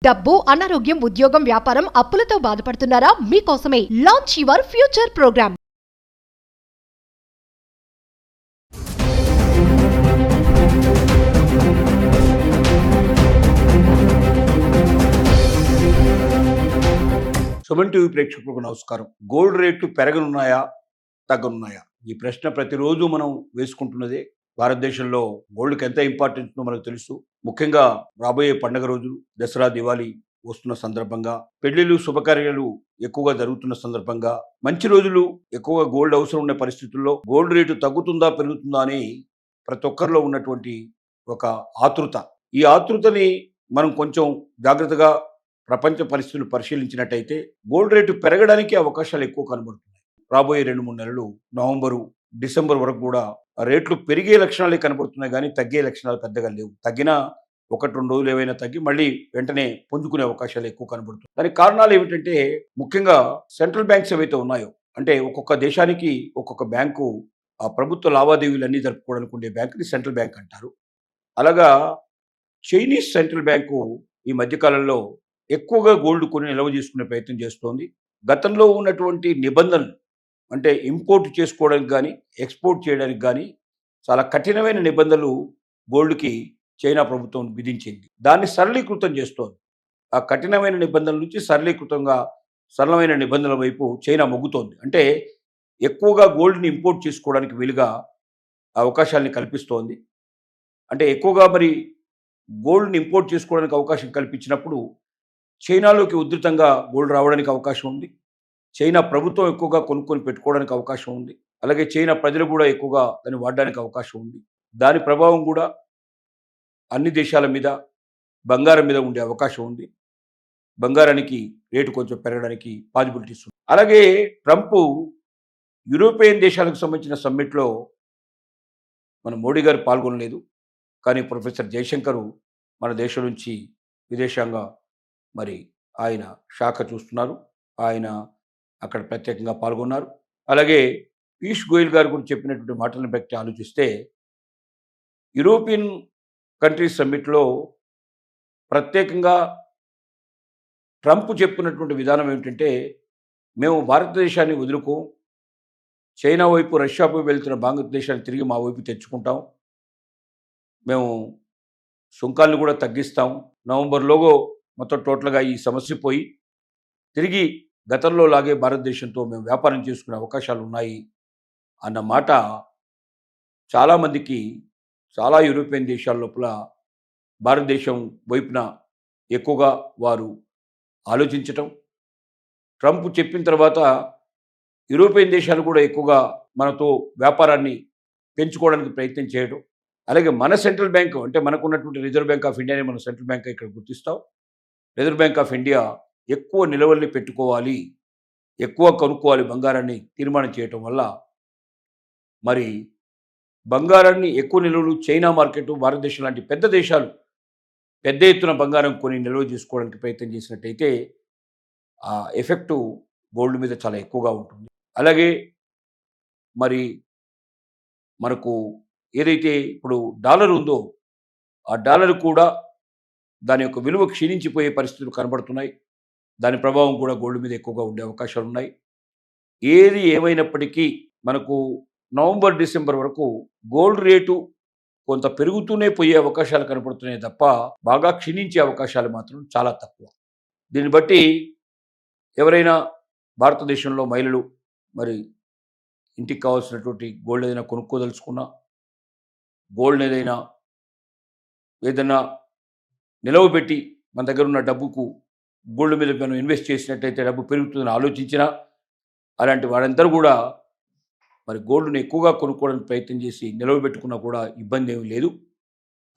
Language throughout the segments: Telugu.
డబ్బు, అనారోగ్యం, ఉద్యోగం, వ్యాపారం, అప్పులతో బాధపడుతున్నారా? మీకోసమే launch your future program. Suman TV ప్రేక్షకులకు నమస్కారం. గోల్డ్ రేట్లు పెరగనున్నాయా, తగ్గనున్నాయా? ఈ ప్రశ్న ప్రతిరోజు మనం వేసుకుంటున్నదే. భారతదేశంలో గోల్డ్కి ఎంత ఇంపార్టెన్స్ ఉందో మనకు తెలుసు. ముఖ్యంగా రాబోయే పండుగ రోజులు, దసరా, దివాళీ వస్తున్న సందర్భంగా, పెళ్లిళ్ళు, శుభకార్యాలు ఎక్కువగా జరుగుతున్న సందర్భంగా, మంచి రోజులు ఎక్కువగా గోల్డ్ అవసరం ఉండే పరిస్థితుల్లో గోల్డ్ రేటు తగ్గుతుందా పెరుగుతుందా అని ప్రతి ఒక్కరిలో ఉన్నటువంటి ఒక ఆతృత. ఈ ఆతృతని మనం కొంచెం జాగ్రత్తగా ప్రపంచ పరిస్థితులు పరిశీలించినట్టయితే గోల్డ్ రేటు పెరగడానికి అవకాశాలు ఎక్కువ కనబడుతున్నాయి. రాబోయే 2-3 నెలలు, నవంబరు, డిసెంబర్ వరకు కూడా రేట్లు పెరిగే లక్షణాలే కనబడుతున్నాయి, కానీ తగ్గే లక్షణాలు పెద్దగా లేవు. తగ్గినా 1-2 రోజులు ఏవైనా తగ్గి మళ్ళీ వెంటనే పుంజుకునే అవకాశాలు ఎక్కువ కనబడుతున్నాయి. దానికి కారణాలు ఏమిటంటే, ముఖ్యంగా సెంట్రల్ బ్యాంక్స్ ఏవైతే ఉన్నాయో, అంటే ఒక్కొక్క దేశానికి ఒక్కొక్క బ్యాంకు ఆ ప్రభుత్వ లావాదేవీలన్నీ జరుపుకోవడానికి ఉండే బ్యాంకుని సెంట్రల్ బ్యాంక్ అంటారు. అలాగా చైనీస్ సెంట్రల్ బ్యాంకు ఈ మధ్యకాలంలో ఎక్కువగా గోల్డ్ కొని నిల్వ చేసుకునే ప్రయత్నం చేస్తోంది. గతంలో ఉన్నటువంటి నిబంధనలు, అంటే ఇంపోర్ట్ చేసుకోవడానికి కానీ ఎక్స్పోర్ట్ చేయడానికి కానీ చాలా కఠినమైన నిబంధనలు గోల్డ్కి చైనా ప్రభుత్వం విధించింది. దాన్ని సరళీకృతం చేస్తోంది. ఆ కఠినమైన నిబంధనల నుంచి సరళమైన నిబంధనల వైపు చైనా మొగ్గుతోంది. అంటే ఎక్కువగా గోల్డ్ని ఇంపోర్ట్ చేసుకోవడానికి వీలుగా అవకాశాలని కల్పిస్తోంది. అంటే ఎక్కువగా మరి గోల్డ్ని ఇంపోర్ట్ చేసుకోవడానికి అవకాశం కల్పించినప్పుడు చైనాలోకి ఉధృతంగా గోల్డ్ రావడానికి అవకాశం ఉంది. చైనా ప్రభుత్వం ఎక్కువగా కొనుక్కొని పెట్టుకోవడానికి అవకాశం ఉంది. అలాగే చైనా ప్రజలు కూడా ఎక్కువగా దాన్ని వాడడానికి అవకాశం ఉంది. దాని ప్రభావం కూడా అన్ని దేశాల మీద, బంగారం మీద ఉండే అవకాశం ఉంది. బంగారానికి రేటు కొంచెం పెరగడానికి పాజిబిలిటీస్ ఉంది. అలాగే ట్రంప్ యూరోపియన్ దేశాలకు సంబంధించిన సమ్మిట్లో మన మోడీ గారు పాల్గొనలేదు. కానీ ప్రొఫెసర్ జయశంకర్ మన దేశం నుంచి విదేశాంగ మరి ఆయన శాఖ చూస్తున్నారు. ఆయన అక్కడ ప్రత్యేకంగా పాల్గొన్నారు. అలాగే పీయూష్ గోయల్ గారు కూడా చెప్పినటువంటి మాటలను బట్టి ఆలోచిస్తే, యూరోపియన్ కంట్రీస్ సమ్మిట్లో ప్రత్యేకంగా ట్రంప్ చెప్పినటువంటి విధానం ఏమిటంటే, మేము భారతదేశాన్ని వదులుకోం, చైనా వైపు, రష్యా వైపు వెళ్తున్న భారతదేశాన్ని తిరిగి మా వైపు తెచ్చుకుంటాం, మేము సుంకాలను కూడా తగ్గిస్తాం, నవంబర్లోగో మొత్తం టోటల్గా ఈ సమస్య పోయి తిరిగి గతంలో లాగే భారతదేశంతో మేము వ్యాపారం చేసుకునే అవకాశాలు ఉన్నాయి అన్న మాట చాలామందికి, చాలా యూరోపియన్ దేశాల లోపల భారతదేశం వైపున ఎక్కువగా వారు ఆలోచించటం, ట్రంప్ చెప్పిన తర్వాత యూరోపియన్ దేశాలు కూడా ఎక్కువగా మనతో వ్యాపారాన్ని పెంచుకోవడానికి ప్రయత్నం చేయడం. అలాగే మన సెంట్రల్ బ్యాంకు, అంటే మనకున్నటువంటి రిజర్వ్ బ్యాంక్ ఆఫ్ ఇండియాని మనం సెంట్రల్ బ్యాంక్ ఇక్కడ గుర్తిస్తాం. రిజర్వ్ బ్యాంక్ ఆఫ్ ఇండియా ఎక్కువ నిల్వల్ని పెట్టుకోవాలి, ఎక్కువ కొనుక్కోవాలి బంగారాన్ని తీర్మానం చేయటం వల్ల మరి బంగారాన్ని ఎక్కువ నిల్వలు చైనా మార్కెట్, భారతదేశం లాంటి పెద్ద దేశాలు పెద్ద ఎత్తున బంగారం కొని నిల్వ చేసుకోవడానికి ప్రయత్నం చేసినట్టయితే ఆ ఎఫెక్టు గోల్డ్ మీద చాలా ఎక్కువగా ఉంటుంది. అలాగే మరి మనకు ఏదైతే ఇప్పుడు డాలర్ ఉందో, ఆ డాలర్ కూడా దాని యొక్క విలువ క్షీణించిపోయే పరిస్థితులు కనబడుతున్నాయి. దాని ప్రభావం కూడా గోల్డ్ మీద ఎక్కువగా ఉండే అవకాశాలు ఉన్నాయి. ఏది ఏమైనప్పటికీ మనకు నవంబర్, డిసెంబర్ వరకు గోల్డ్ రేటు కొంత పెరుగుతూనే పోయే అవకాశాలు కనపడుతున్నాయి తప్ప బాగా క్షీణించే అవకాశాలు మాత్రం చాలా తక్కువ. దీన్ని బట్టి ఎవరైనా భారతదేశంలో మహిళలు మరి ఇంటికి కావాల్సినటువంటి గోల్డ్ ఏదైనా కొనుక్కోదలుచుకున్నా, గోల్డ్ ఏదైనా నిలవ పెట్టి మన దగ్గర ఉన్న డబ్బుకు గోల్డ్ మీద మనం ఇన్వెస్ట్ చేసినట్టయితే డబ్బు పెరుగుతుందని ఆలోచించినా, అలాంటి వారందరూ కూడా మరి గోల్డ్ని ఎక్కువగా కొనుక్కోవడానికి ప్రయత్నం చేసి నిలవబెట్టుకున్నా కూడా ఇబ్బంది ఏమీ లేదు.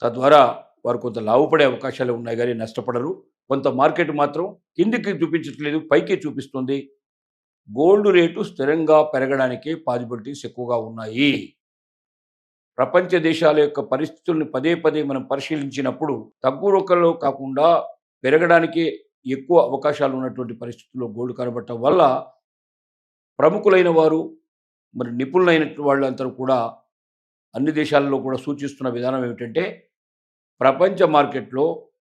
తద్వారా వారు కొంత లాభపడే అవకాశాలు ఉన్నాయి, కానీ నష్టపడరు. కొంత మార్కెట్ మాత్రం కిందికి చూపించట్లేదు, పైకి చూపిస్తుంది. గోల్డ్ రేటు స్థిరంగా పెరగడానికి పాజిబిలిటీస్ ఎక్కువగా ఉన్నాయి. ప్రపంచ దేశాల యొక్క పరిస్థితుల్ని పదే పదే మనం పరిశీలించినప్పుడు తగ్గుముఖంలో కాకుండా పెరగడానికి ఎక్కువ అవకాశాలు ఉన్నటువంటి పరిస్థితుల్లో గోల్డ్ కనబడటం వల్ల ప్రముఖులైన వారు, మరి నిపుణులైన వాళ్ళందరూ కూడా అన్ని దేశాలలో కూడా సూచిస్తున్న విధానం ఏమిటంటే, ప్రపంచ మార్కెట్లో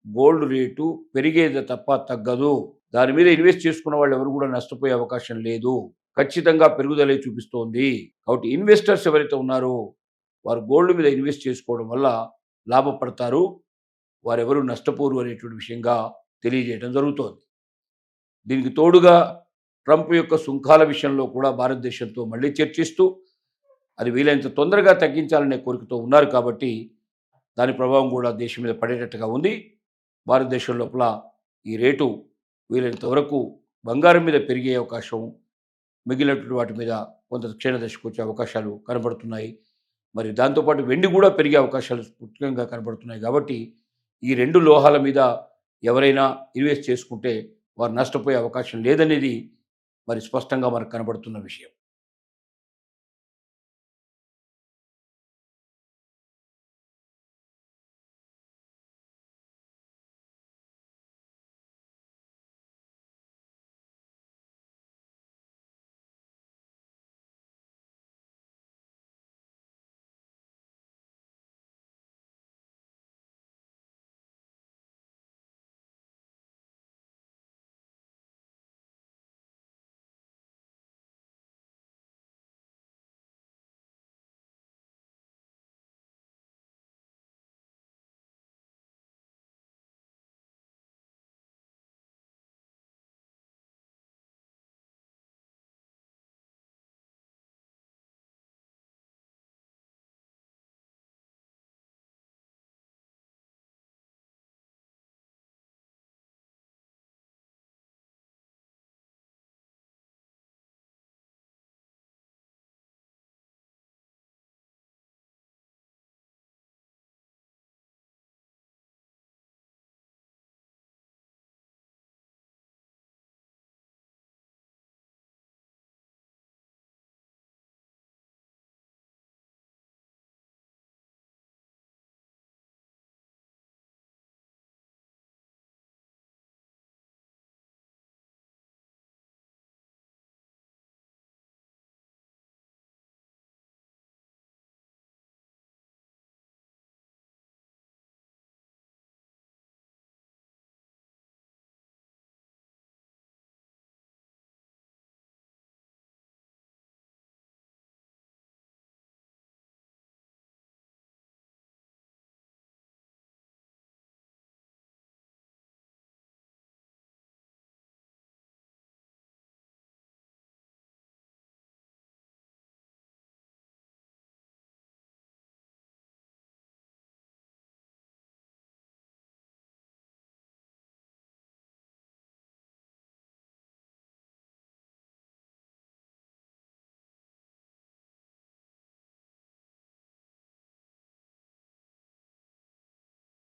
గోల్డ్ రేటు పెరిగేది తప్ప తగ్గదు. దాని మీద ఇన్వెస్ట్ చేసుకున్న వాళ్ళు ఎవరు కూడా నష్టపోయే అవకాశం లేదు. ఖచ్చితంగా పెరుగుదలే చూపిస్తోంది. కాబట్టి ఇన్వెస్టర్స్ ఎవరైతే ఉన్నారో వారు గోల్డ్ మీద ఇన్వెస్ట్ చేసుకోవడం వల్ల లాభపడతారు. వారెవరు నష్టపోరు అనేటువంటి విషయంగా తెలియజేయడం జరుగుతోంది. దీనికి తోడుగా ట్రంప్ యొక్క సుంకాల విషయంలో కూడా భారతదేశంతో మళ్ళీ చర్చిస్తూ అది వీలైనంత తొందరగా తగ్గించాలనే కోరికతో ఉన్నారు కాబట్టి దాని ప్రభావం కూడా దేశం మీద పడేటట్టుగా ఉంది. భారతదేశం లోపల ఈ రేటు వీలైనంత వరకు బంగారం మీద పెరిగే అవకాశం, మిగిలినటువంటి వాటి మీద కొంత క్షీణదశకు వచ్చే అవకాశాలు కనబడుతున్నాయి. మరి దాంతోపాటు వెండి కూడా పెరిగే అవకాశాలు ముఖ్యంగా కనబడుతున్నాయి. కాబట్టి ఈ రెండు లోహాల మీద ఎవరైనా ఇన్వెస్ట్ చేసుకుంటే వారు నష్టపోయే అవకాశం లేదనేది మరి స్పష్టంగా మనకు కనబడుతున్న విషయం.